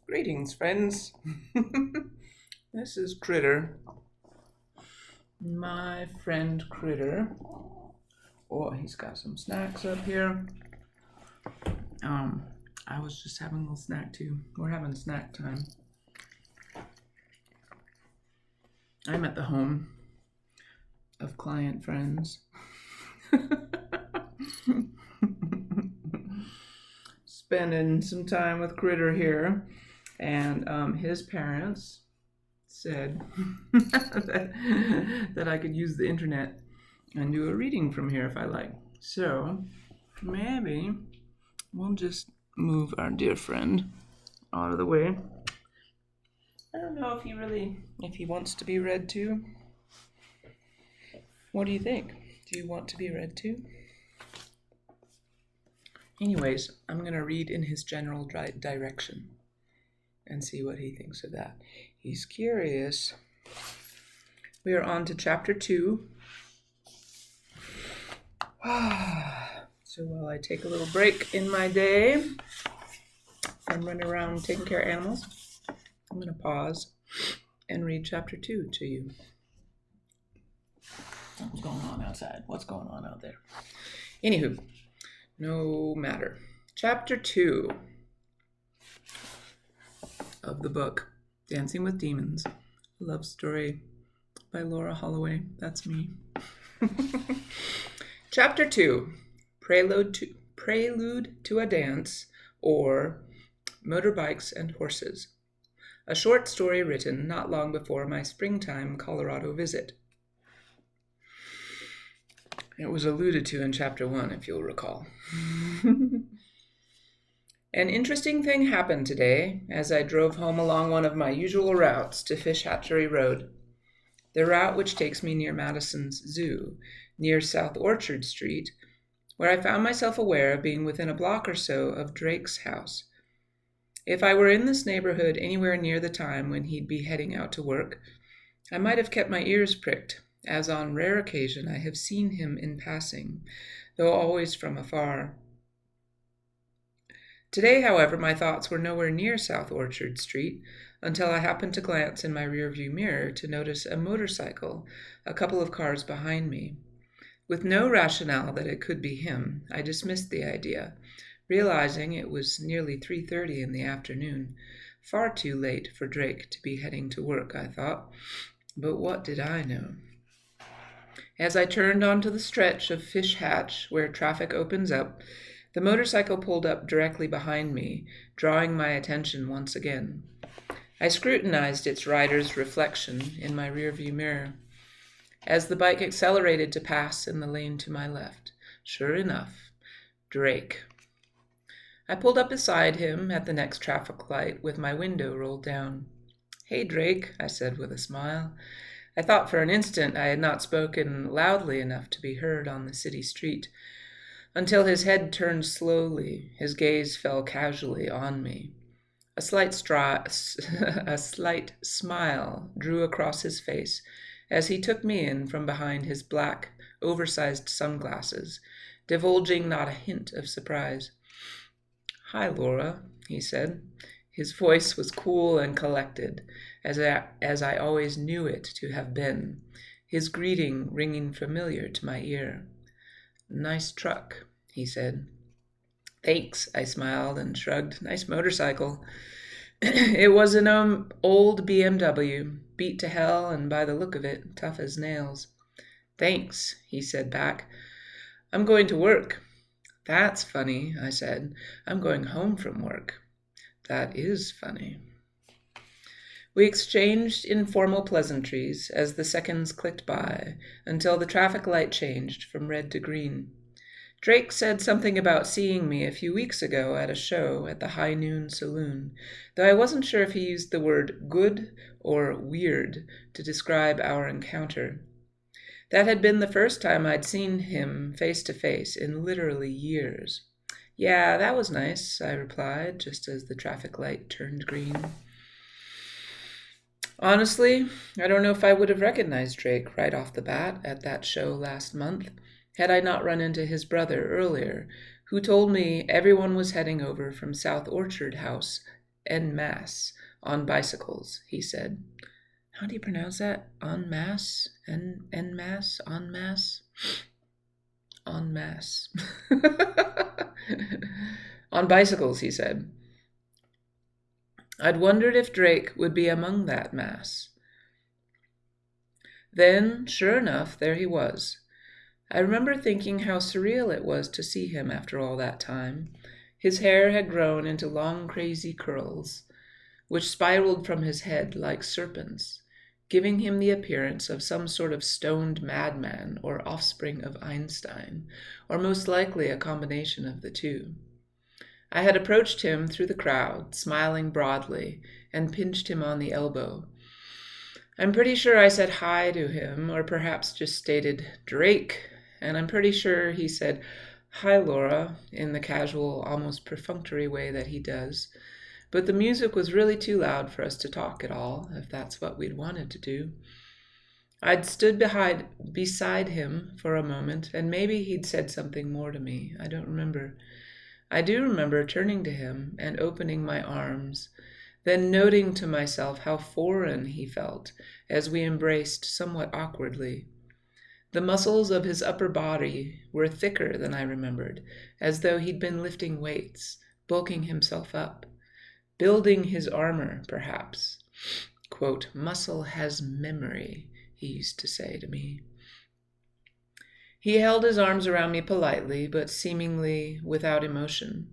Greetings, friends. This is Critter, my friend Critter. Oh, he's got some snacks up here. I was just having a little snack too. We're having snack time. I'm at the home of client friends. Spending some time with Critter here, and his parents said that I could use the internet and do a reading from here if I like. So maybe we'll just move our dear friend out of the way. I don't know if he wants to be read to. What do you think? Do you want to be read to? Anyways, I'm going to read in his general direction and see what he thinks of that. He's curious. We are on to chapter 2. So while I take a little break in my day and run around taking care of animals, I'm going to pause and read chapter 2 to you. What's going on outside? What's going on out there? Anywho, no matter. Chapter 2 of the book, Dancing with Demons, a love story by Laura Holloway. That's me. Chapter 2, Prelude to a Dance, or Motorbikes and Horses. A short story written not long before my springtime Colorado visit. It was alluded to in chapter 1, if you'll recall. An interesting thing happened today as I drove home along one of my usual routes to Fish Hatchery Road, the route which takes me near Madison's Zoo, near South Orchard Street, where I found myself aware of being within a block or so of Drake's house. If I were in this neighborhood anywhere near the time when he'd be heading out to work, I might have kept my ears pricked, as on rare occasion I have seen him in passing, though always from afar. Today, however, my thoughts were nowhere near South Orchard Street until I happened to glance in my rearview mirror to notice a motorcycle a couple of cars behind me. With no rationale that it could be him, I dismissed the idea, realizing it was nearly 3:30 in the afternoon, far too late for Drake to be heading to work, I thought. But what did I know? As I turned onto the stretch of Fish Hatch where traffic opens up, the motorcycle pulled up directly behind me, drawing my attention once again. I scrutinized its rider's reflection in my rearview mirror. As the bike accelerated to pass in the lane to my left, sure enough, Drake. I pulled up beside him at the next traffic light with my window rolled down. "Hey, Drake," I said with a smile. I thought for an instant I had not spoken loudly enough to be heard on the city street, until his head turned slowly, his gaze fell casually on me. A slight smile drew across his face as he took me in from behind his black, oversized sunglasses, divulging not a hint of surprise. "Hi, Laura," he said. His voice was cool and collected, as I always knew it to have been, his greeting ringing familiar to my ear. "Nice truck," he said. "Thanks," I smiled and shrugged. "Nice motorcycle." It was an old BMW, beat to hell and by the look of it, tough as nails. "Thanks," he said back. "I'm going to work." "That's funny," I said. "I'm going home from work." "That is funny." We exchanged informal pleasantries as the seconds clicked by until the traffic light changed from red to green. Drake said something about seeing me a few weeks ago at a show at the High Noon Saloon, though I wasn't sure if he used the word good or weird to describe our encounter. That had been the first time I'd seen him face to face in literally years. "Yeah, that was nice," I replied, just as the traffic light turned green. Honestly, I don't know if I would have recognized Drake right off the bat at that show last month, had I not run into his brother earlier, who told me everyone was heading over from South Orchard House en masse on bicycles, he said. How do you pronounce that? En masse? En masse? En masse? En masse. On bicycles, he said. I'd wondered if Drake would be among that mass. Then, sure enough, there he was. I remember thinking how surreal it was to see him after all that time. His hair had grown into long, crazy curls, which spiraled from his head like serpents, giving him the appearance of some sort of stoned madman or offspring of Einstein, or most likely a combination of the two. I had approached him through the crowd, smiling broadly, and pinched him on the elbow. I'm pretty sure I said hi to him, or perhaps just stated, Drake, and I'm pretty sure he said, Hi, Laura, in the casual, almost perfunctory way that he does. But the music was really too loud for us to talk at all, if that's what we'd wanted to do. I'd stood beside him for a moment, and maybe he'd said something more to me. I don't remember. I do remember turning to him and opening my arms, then noting to myself how foreign he felt as we embraced somewhat awkwardly. The muscles of his upper body were thicker than I remembered, as though he'd been lifting weights, bulking himself up, building his armor, perhaps. Quote, muscle has memory, he used to say to me. He held his arms around me politely, but seemingly without emotion.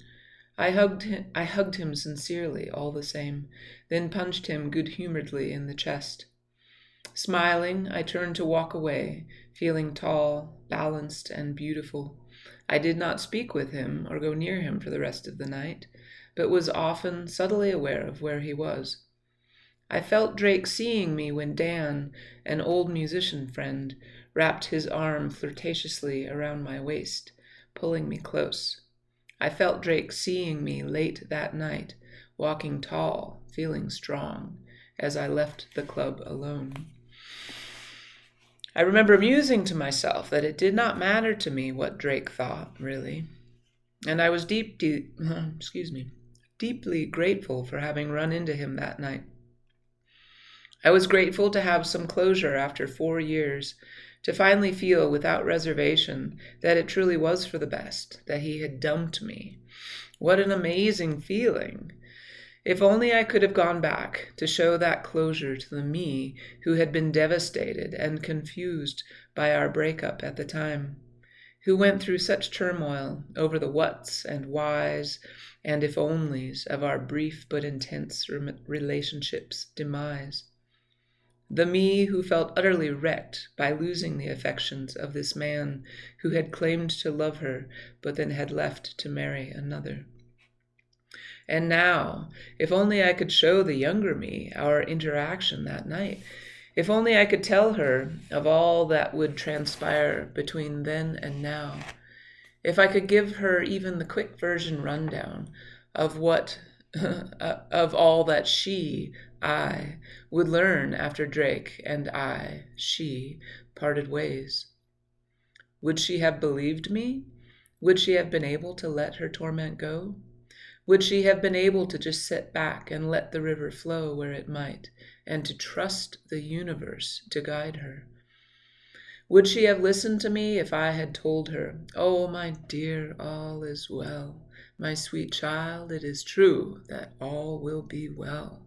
I hugged him sincerely, all the same, then punched him good-humoredly in the chest. Smiling, I turned to walk away, feeling tall, balanced, and beautiful. I did not speak with him or go near him for the rest of the night, but was often subtly aware of where he was. I felt Drake seeing me when Dan, an old musician friend, wrapped his arm flirtatiously around my waist, pulling me close. I felt Drake seeing me late that night, walking tall, feeling strong, as I left the club alone. I remember musing to myself that it did not matter to me what Drake thought, really. And I was deeply grateful for having run into him that night. I was grateful to have some closure after 4 years, to finally feel without reservation that it truly was for the best, that he had dumped me. What an amazing feeling! If only I could have gone back to show that closure to the me who had been devastated and confused by our breakup at the time, who went through such turmoil over the whats and whys and if onlys of our brief but intense relationship's demise. The me who felt utterly wrecked by losing the affections of this man who had claimed to love her, but then had left to marry another. And now, if only I could show the younger me our interaction that night, if only I could tell her of all that would transpire between then and now, if I could give her even the quick version rundown of what of all that I, would learn after Drake and she, parted ways. Would she have believed me? Would she have been able to let her torment go? Would she have been able to just sit back and let the river flow where it might, and to trust the universe to guide her? Would she have listened to me if I had told her, "Oh, my dear, all is well. My sweet child, it is true that all will be well"?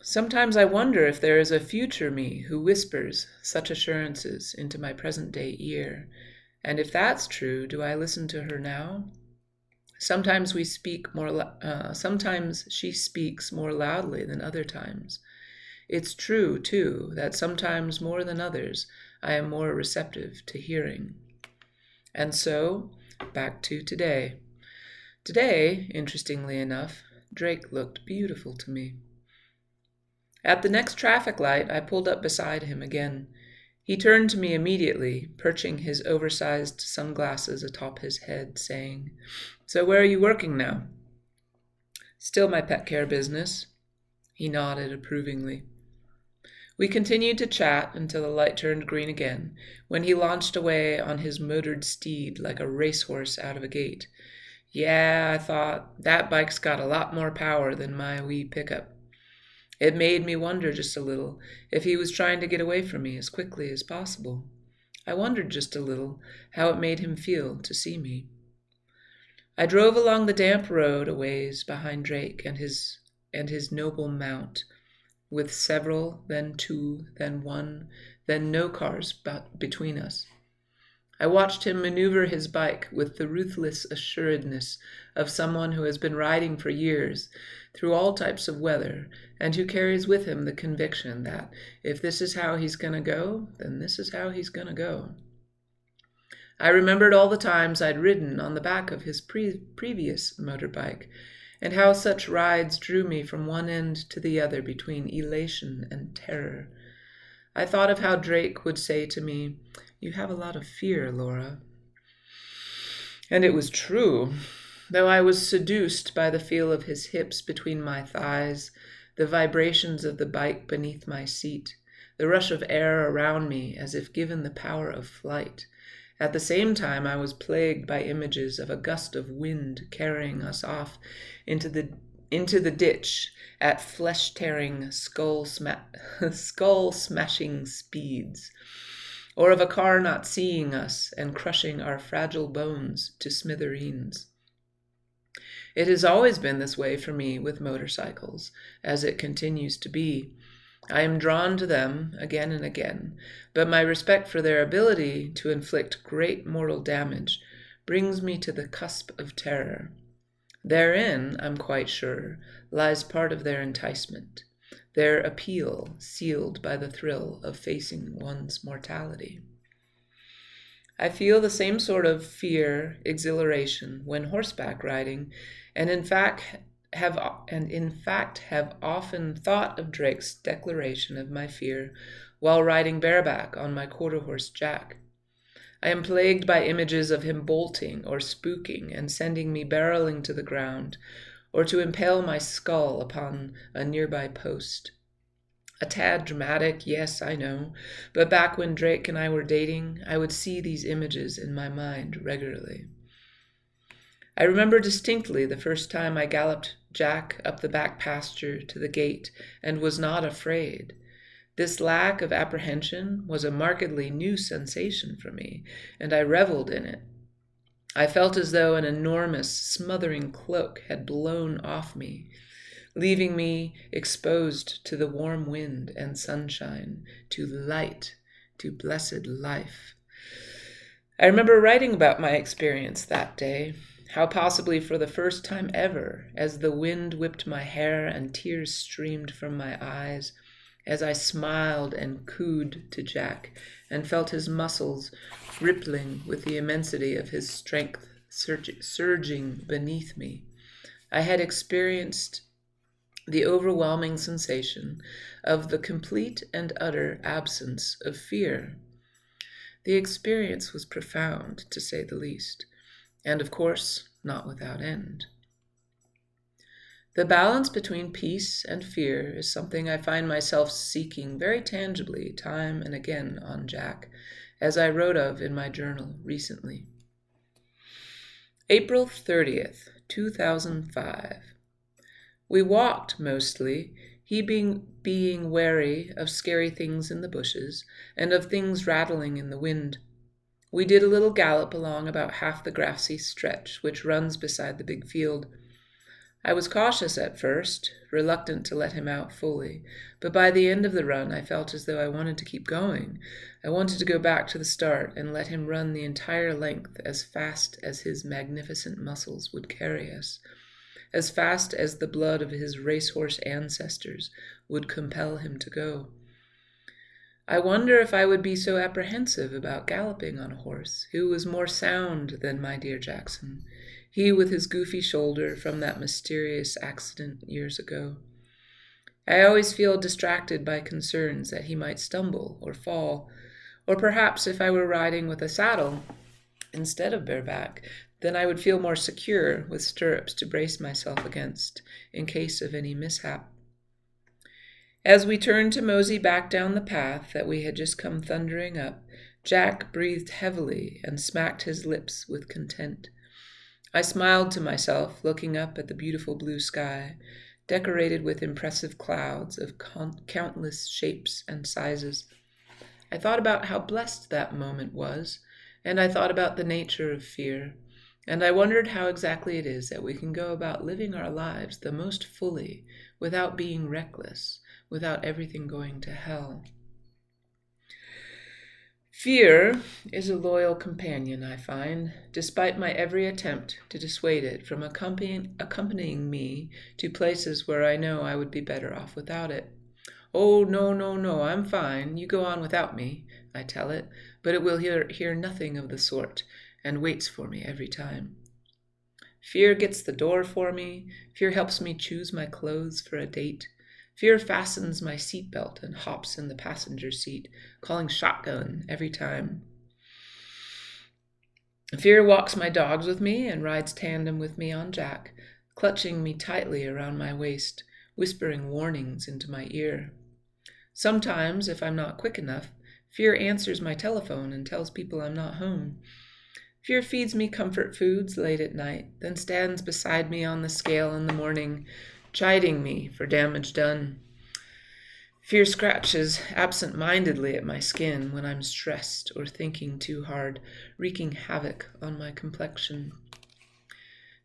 Sometimes I wonder if there is a future me who whispers such assurances into my present-day ear, and if that's true, do I listen to her now? Sometimes sometimes she speaks more loudly than other times. It's true, too, that sometimes more than others, I am more receptive to hearing. And so, back to today. Today, interestingly enough, Drake looked beautiful to me. At the next traffic light, I pulled up beside him again. He turned to me immediately, perching his oversized sunglasses atop his head, saying, "So where are you working now?" "Still my pet care business." He nodded approvingly. We continued to chat until the light turned green again, when he launched away on his motored steed like a racehorse out of a gate. Yeah, I thought, that bike's got a lot more power than my wee pickup. It made me wonder just a little if he was trying to get away from me as quickly as possible. I wondered just a little how it made him feel to see me. I drove along the damp road a ways behind Drake and his noble mount, with several, then two, then one, then no cars between us. I watched him maneuver his bike with the ruthless assuredness of someone who has been riding for years through all types of weather and who carries with him the conviction that if this is how he's going to go, then this is how he's going to go. I remembered all the times I'd ridden on the back of his previous motorbike, and how such rides drew me from one end to the other between elation and terror. I thought of how Drake would say to me, "You have a lot of fear, Laura." And it was true, though I was seduced by the feel of his hips between my thighs, the vibrations of the bike beneath my seat, the rush of air around me as if given the power of flight. At the same time, I was plagued by images of a gust of wind carrying us off into the ditch at flesh-tearing, skull-smashing speeds, or of a car not seeing us and crushing our fragile bones to smithereens. It has always been this way for me with motorcycles, as it continues to be. I am drawn to them again and again, but my respect for their ability to inflict great mortal damage brings me to the cusp of terror. Therein, I'm quite sure, lies part of their enticement, their appeal sealed by the thrill of facing one's mortality. I feel the same sort of fear, exhilaration when horseback riding, and in fact have often thought of Drake's declaration of my fear while riding bareback on my quarter-horse Jack. I am plagued by images of him bolting or spooking and sending me barreling to the ground, or to impale my skull upon a nearby post. A tad dramatic, yes, I know, but back when Drake and I were dating, I would see these images in my mind regularly. I remember distinctly the first time I galloped Jack up the back pasture to the gate and was not afraid. This lack of apprehension was a markedly new sensation for me, and I reveled in it. I felt as though an enormous, smothering cloak had blown off me, leaving me exposed to the warm wind and sunshine, to light, to blessed life. I remember writing about my experience that day, how possibly for the first time ever, as the wind whipped my hair and tears streamed from my eyes, as I smiled and cooed to Jack and felt his muscles rippling with the immensity of his strength surging beneath me, I had experienced the overwhelming sensation of the complete and utter absence of fear. The experience was profound, to say the least, and of course, not without end. The balance between peace and fear is something I find myself seeking very tangibly time and again on Jack, as I wrote of in my journal recently. April 30th, 2005. We walked mostly, he being wary of scary things in the bushes and of things rattling in the wind. We did a little gallop along about half the grassy stretch which runs beside the big field. I was cautious at first, reluctant to let him out fully, but by the end of the run I felt as though I wanted to keep going. I wanted to go back to the start and let him run the entire length as fast as his magnificent muscles would carry us, as fast as the blood of his racehorse ancestors would compel him to go. I wonder if I would be so apprehensive about galloping on a horse who was more sound than my dear Jackson, he with his goofy shoulder from that mysterious accident years ago. I always feel distracted by concerns that he might stumble or fall, or perhaps if I were riding with a saddle instead of bareback, then I would feel more secure with stirrups to brace myself against in case of any mishap. As we turned to mosey back down the path that we had just come thundering up, Jack breathed heavily and smacked his lips with content. I smiled to myself, looking up at the beautiful blue sky, decorated with impressive clouds of countless shapes and sizes. I thought about how blessed that moment was, and I thought about the nature of fear, and I wondered how exactly it is that we can go about living our lives the most fully without being reckless, without everything going to hell. Fear is a loyal companion, I find, despite my every attempt to dissuade it from accompanying me to places where I know I would be better off without it. "Oh, no, no, no, I'm fine. You go on without me," I tell it, but it will hear nothing of the sort, and waits for me every time. Fear gets the door for me. Fear helps me choose my clothes for a date. Fear fastens my seatbelt and hops in the passenger seat, calling shotgun every time. Fear walks my dogs with me and rides tandem with me on Jack, clutching me tightly around my waist, whispering warnings into my ear. Sometimes, if I'm not quick enough, Fear answers my telephone and tells people I'm not home. Fear feeds me comfort foods late at night, then stands beside me on the scale in the morning, chiding me for damage done. Fear scratches absent-mindedly at my skin when I'm stressed or thinking too hard, wreaking havoc on my complexion.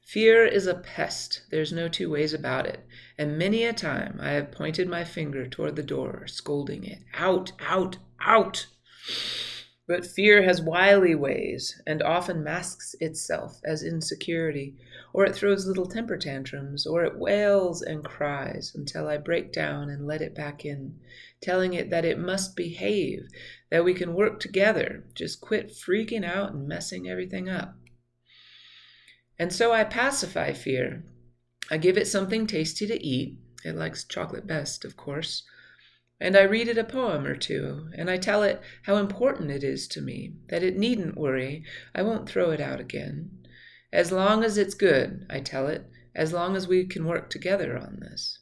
Fear is a pest, there's no two ways about it, and many a time I have pointed my finger toward the door, scolding it, "Out, out, out!" But fear has wily ways, and often masks itself as insecurity, or it throws little temper tantrums, or it wails and cries until I break down and let it back in, telling it that it must behave, that we can work together, just quit freaking out and messing everything up. And so I pacify fear. I give it something tasty to eat. It likes chocolate best, of course. And I read it a poem or two, and I tell it how important it is to me, that it needn't worry, I won't throw it out again. As long as it's good, I tell it, as long as we can work together on this.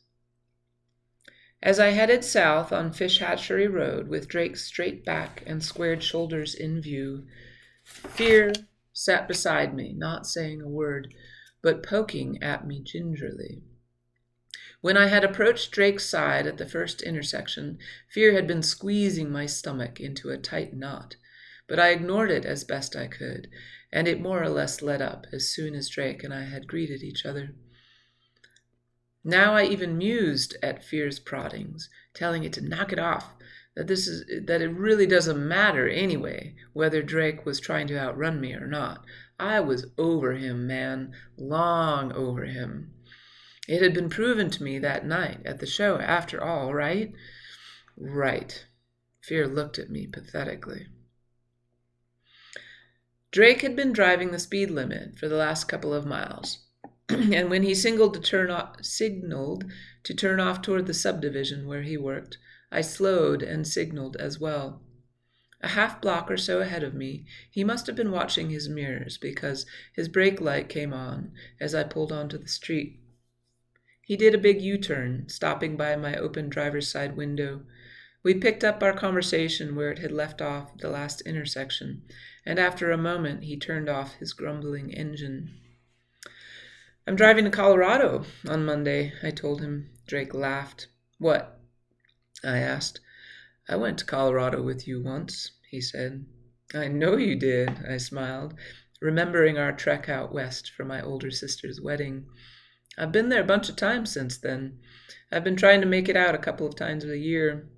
As I headed south on Fish Hatchery Road with Drake's straight back and squared shoulders in view, Fear sat beside me, not saying a word, but poking at me gingerly. When I had approached Drake's side at the first intersection, Fear had been squeezing my stomach into a tight knot, but I ignored it as best I could, and it more or less let up as soon as Drake and I had greeted each other. Now I even mused at Fear's proddings, telling it to knock it off, that it really doesn't matter anyway whether Drake was trying to outrun me or not. I was over him, man, long over him. It had been proven to me that night at the show after all, right? Right. Fear looked at me pathetically. Drake had been driving the speed limit for the last couple of miles, and when he signaled to turn off toward the subdivision where he worked, I slowed and signaled as well. A half block or so ahead of me, he must have been watching his mirrors because his brake light came on as I pulled onto the street. He did a big U-turn, stopping by my open driver's side window. We picked up our conversation where it had left off at the last intersection, and after a moment he turned off his grumbling engine. "I'm driving to Colorado on Monday," I told him. Drake laughed. "What?" I asked. "I went to Colorado with you once," he said. "I know you did," I smiled, remembering our trek out west for my older sister's wedding. "I've been there a bunch of times since then. I've been trying to make it out a couple of times a year."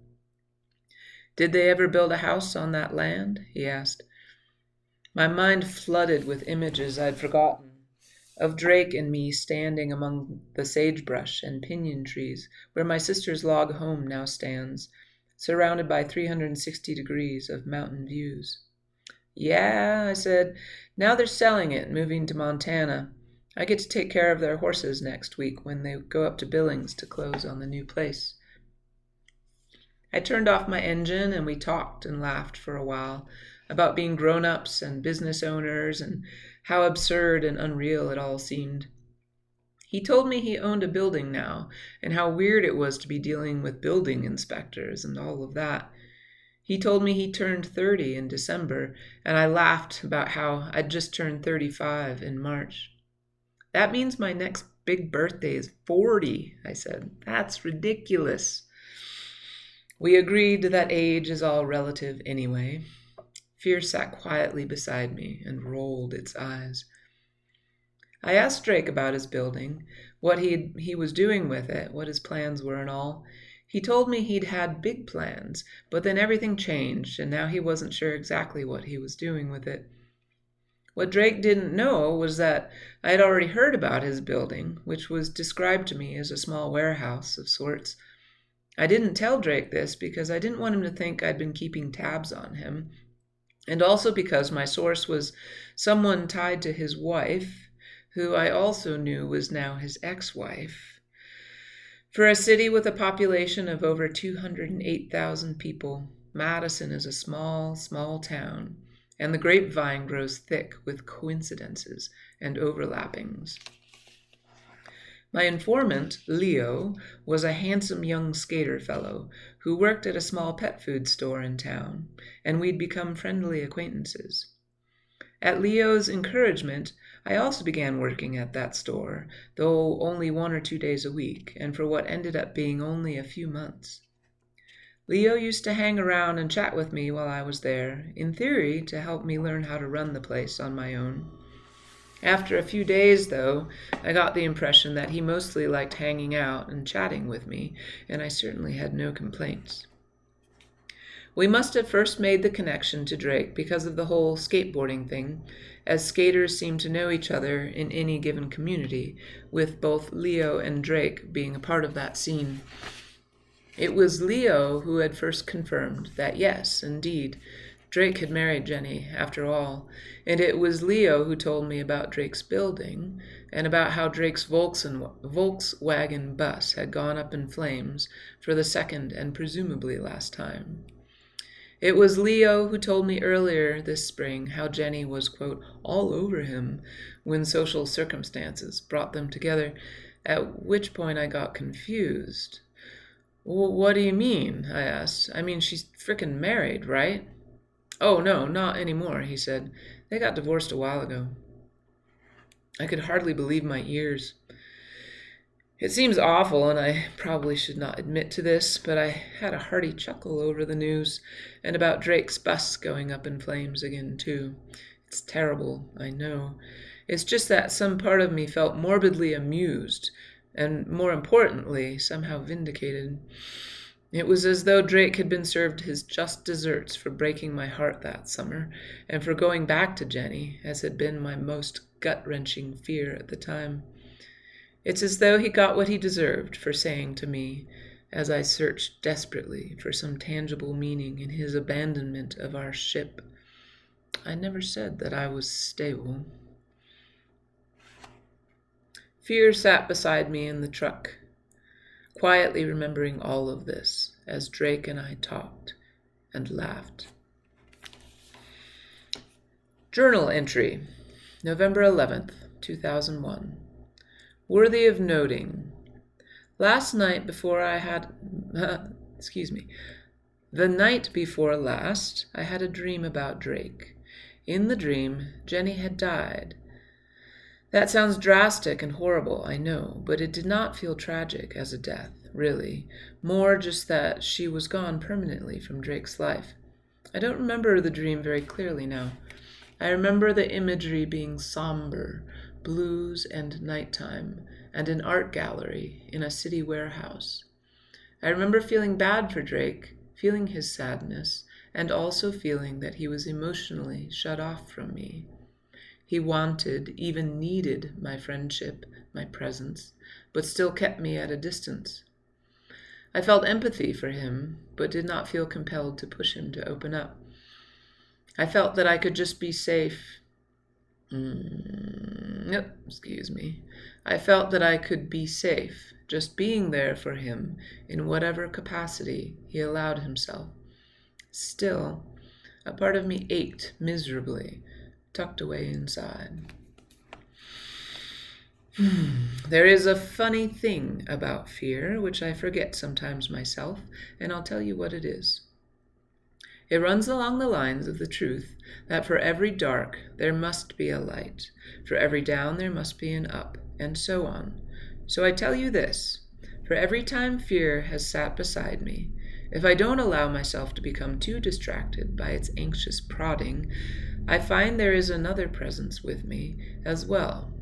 "Did they ever build a house on that land?" he asked. My mind flooded with images I'd forgotten, of Drake and me standing among the sagebrush and pinyon trees where my sister's log home now stands, surrounded by 360 degrees of mountain views. "Yeah," I said. "Now they're selling it, moving to Montana. I get to take care of their horses next week when they go up to Billings to close on the new place." I turned off my engine and we talked and laughed for a while about being grown-ups and business owners and how absurd and unreal it all seemed. He told me he owned a building now and how weird it was to be dealing with building inspectors and all of that. He told me he turned 30 in December, and I laughed about how I'd just turned 35 in March. That means my next big birthday is 40, I said. That's ridiculous. We agreed that age is all relative anyway. Fear sat quietly beside me and rolled its eyes. I asked Drake about his building, what he was doing with it, what his plans were and all. He told me he'd had big plans, but then everything changed, and now he wasn't sure exactly what he was doing with it. What Drake didn't know was that I had already heard about his building, which was described to me as a small warehouse of sorts. I didn't tell Drake this because I didn't want him to think I'd been keeping tabs on him, and also because my source was someone tied to his wife, who I also knew was now his ex-wife. For a city with a population of over 208,000 people, Madison is a small, small town, and the grapevine grows thick with coincidences and overlappings. My informant, Leo, was a handsome young skater fellow who worked at a small pet food store in town, and we'd become friendly acquaintances. At Leo's encouragement, I also began working at that store, though only 1 or 2 days a week, and for what ended up being only a few months. Leo used to hang around and chat with me while I was there, in theory to help me learn how to run the place on my own. After a few days, though, I got the impression that he mostly liked hanging out and chatting with me, and I certainly had no complaints. We must have first made the connection to Drake because of the whole skateboarding thing, as skaters seem to know each other in any given community, with both Leo and Drake being a part of that scene. It was Leo who had first confirmed that yes, indeed, Drake had married Jenny, after all, and it was Leo who told me about Drake's building, and about how Drake's Volkswagen bus had gone up in flames for the second and presumably last time. It was Leo who told me earlier this spring how Jenny was, quote, all over him when social circumstances brought them together, at which point I got confused. What do you mean? I asked. I mean, she's frickin' married, right? Oh, no, not anymore, he said. They got divorced a while ago. I could hardly believe my ears. It seems awful, and I probably should not admit to this, but I had a hearty chuckle over the news, and about Drake's bus going up in flames again, too. It's terrible, I know. It's just that some part of me felt morbidly amused, and more importantly, somehow vindicated. It was as though Drake had been served his just desserts for breaking my heart that summer, and for going back to Jenny, as had been my most gut-wrenching fear at the time. It's as though he got what he deserved for saying to me, as I searched desperately for some tangible meaning in his abandonment of our ship, I never said that I was stable. Fear sat beside me in the truck, quietly remembering all of this as Drake and I talked and laughed. Journal entry, November 11th, 2001. Worthy of noting. Last night before I had... The night before last, I had a dream about Drake. In the dream, Jenny had died. That sounds drastic and horrible, I know, but it did not feel tragic as a death, really. More just that she was gone permanently from Drake's life. I don't remember the dream very clearly now. I remember the imagery being somber, blues and nighttime, and an art gallery in a city warehouse. I remember feeling bad for Drake, feeling his sadness, and also feeling that he was emotionally shut off from me. He wanted, even needed, my friendship, my presence, but still kept me at a distance. I felt empathy for him, but did not feel compelled to push him to open up. I felt that I could just be safe. I felt that I could be safe, just being there for him in whatever capacity he allowed himself. Still, a part of me ached miserably, tucked away inside. There is a funny thing about fear, which I forget sometimes myself, and I'll tell you what it is. It runs along the lines of the truth that for every dark there must be a light, for every down there must be an up, and so on. So I tell you this, for every time fear has sat beside me, if I don't allow myself to become too distracted by its anxious prodding, I find there is another presence with me as well.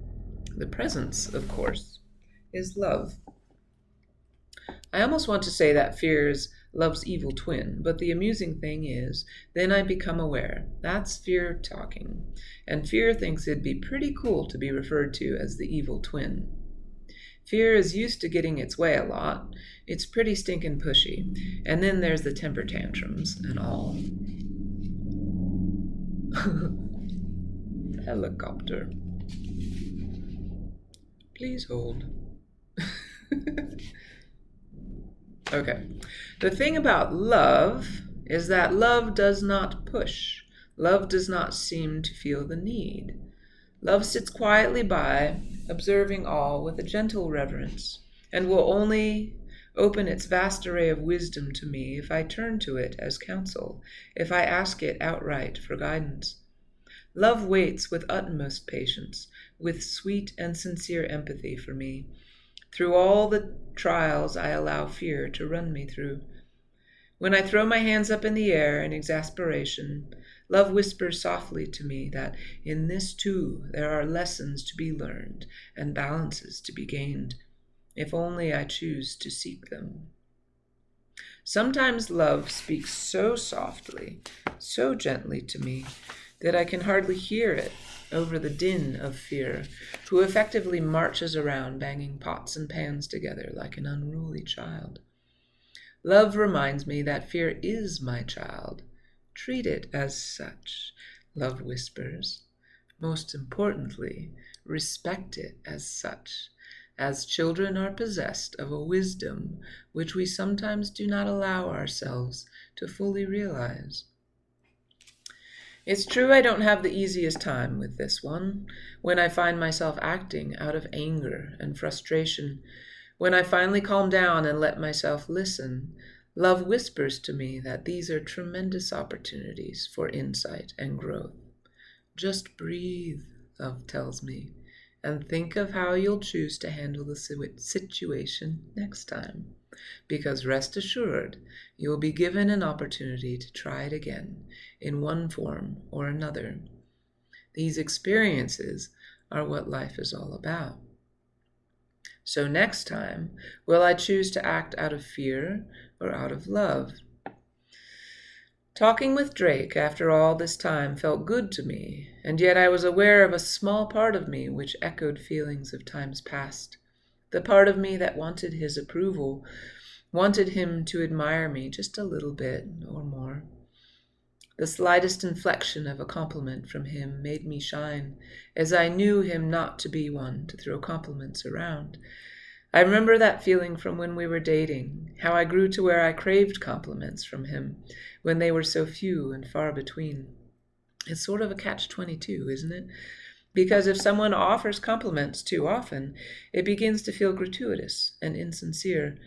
The presence, of course, is love. I almost want to say that fear is love's evil twin, but the amusing thing is, then I become aware. That's fear talking. And fear thinks it'd be pretty cool to be referred to as the evil twin. Fear is used to getting its way a lot. It's pretty stinking pushy. And then there's the temper tantrums and all. Helicopter. Please hold. Okay. The thing about love is that love does not push. Love does not seem to feel the need. Love sits quietly by, observing all with a gentle reverence, and will only open its vast array of wisdom to me if I turn to it as counsel, if I ask it outright for guidance. Love waits with utmost patience, with sweet and sincere empathy for me, through all the trials I allow fear to run me through. When I throw my hands up in the air in exasperation, love whispers softly to me that in this too there are lessons to be learned and balances to be gained, if only I choose to seek them. Sometimes love speaks so softly, so gently to me, that I can hardly hear it over the din of fear, who effectively marches around banging pots and pans together like an unruly child. Love reminds me that fear is my child. Treat it as such, love whispers. Most importantly, respect it as such, as children are possessed of a wisdom which we sometimes do not allow ourselves to fully realize. It's true I don't have the easiest time with this one, when I find myself acting out of anger and frustration. When I finally calm down and let myself listen, love whispers to me that these are tremendous opportunities for insight and growth. Just breathe, love tells me, and think of how you'll choose to handle the situation next time. Because rest assured, you will be given an opportunity to try it again, in one form or another. These experiences are what life is all about. So next time, will I choose to act out of fear or out of love? Talking with Drake after all this time felt good to me, and yet I was aware of a small part of me which echoed feelings of times past. The part of me that wanted his approval, wanted him to admire me just a little bit or more. The slightest inflection of a compliment from him made me shine, as I knew him not to be one to throw compliments around. I remember that feeling from when we were dating, how I grew to where I craved compliments from him, when they were so few and far between. It's sort of a catch-22, isn't it? Because if someone offers compliments too often, it begins to feel gratuitous and insincere.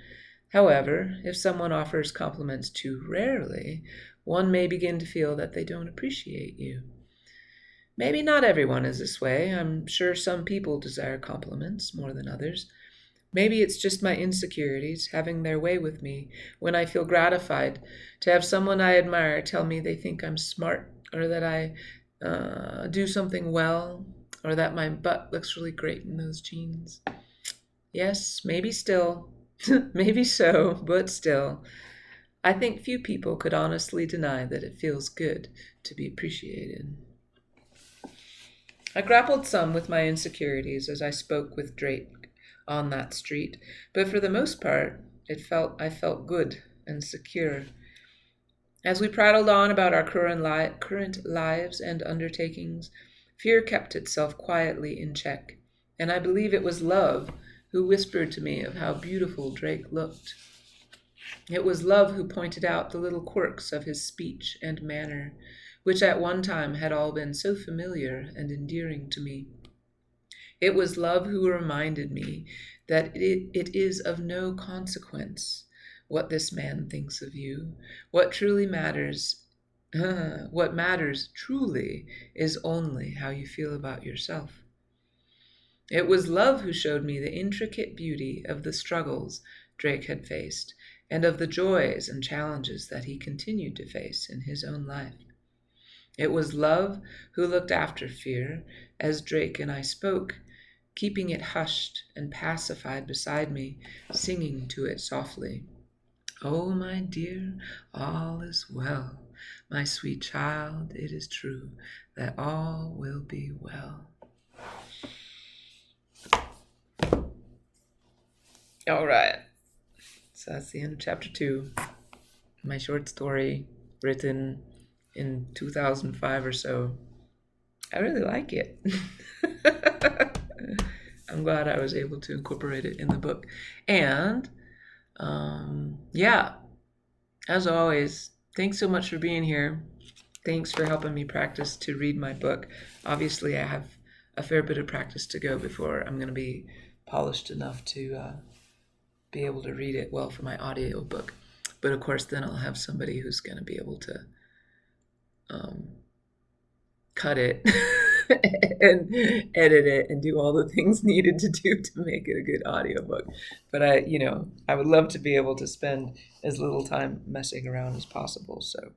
However, if someone offers compliments too rarely, one may begin to feel that they don't appreciate you. Maybe not everyone is this way. I'm sure some people desire compliments more than others. Maybe it's just my insecurities having their way with me when I feel gratified to have someone I admire tell me they think I'm smart, or that I do something well, or that my butt looks really great in those jeans. Yes, maybe still, maybe so, but still, I think few people could honestly deny that it feels good to be appreciated. I grappled some with my insecurities as I spoke with Drake on that street, but for the most part, I felt good and secure. As we prattled on about our current lives and undertakings, fear kept itself quietly in check, and I believe it was love who whispered to me of how beautiful Drake looked. It was love who pointed out the little quirks of his speech and manner, which at one time had all been so familiar and endearing to me. It was love who reminded me that it is of no consequence what this man thinks of you. What matters truly is only how you feel about yourself. It was love who showed me the intricate beauty of the struggles Drake had faced, and of the joys and challenges that he continued to face in his own life. It was love who looked after fear as Drake and I spoke, keeping it hushed and pacified beside me, singing to it softly. Oh, my dear, all is well. My sweet child, it is true that all will be well. All right. So that's the end of chapter 2. My short story written in 2005 or so. I really like it. I'm glad I was able to incorporate it in the book. And yeah, as always, thanks so much for being here. Thanks for helping me practice to read my book. Obviously, I have a fair bit of practice to go before I'm going to be polished enough to be able to read it well for my audio book. But of course, then I'll have somebody who's going to be able to cut it and edit it and do all the things needed to do to make it a good audiobook. But I would love to be able to spend as little time messing around as possible. So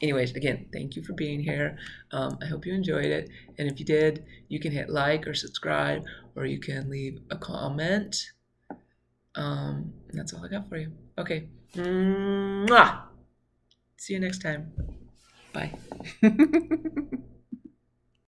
anyways, again, thank you for being here. I hope you enjoyed it. And if you did, you can hit like or subscribe, or you can leave a comment. That's all I got for you. Okay. Mwah! See you next time. Bye.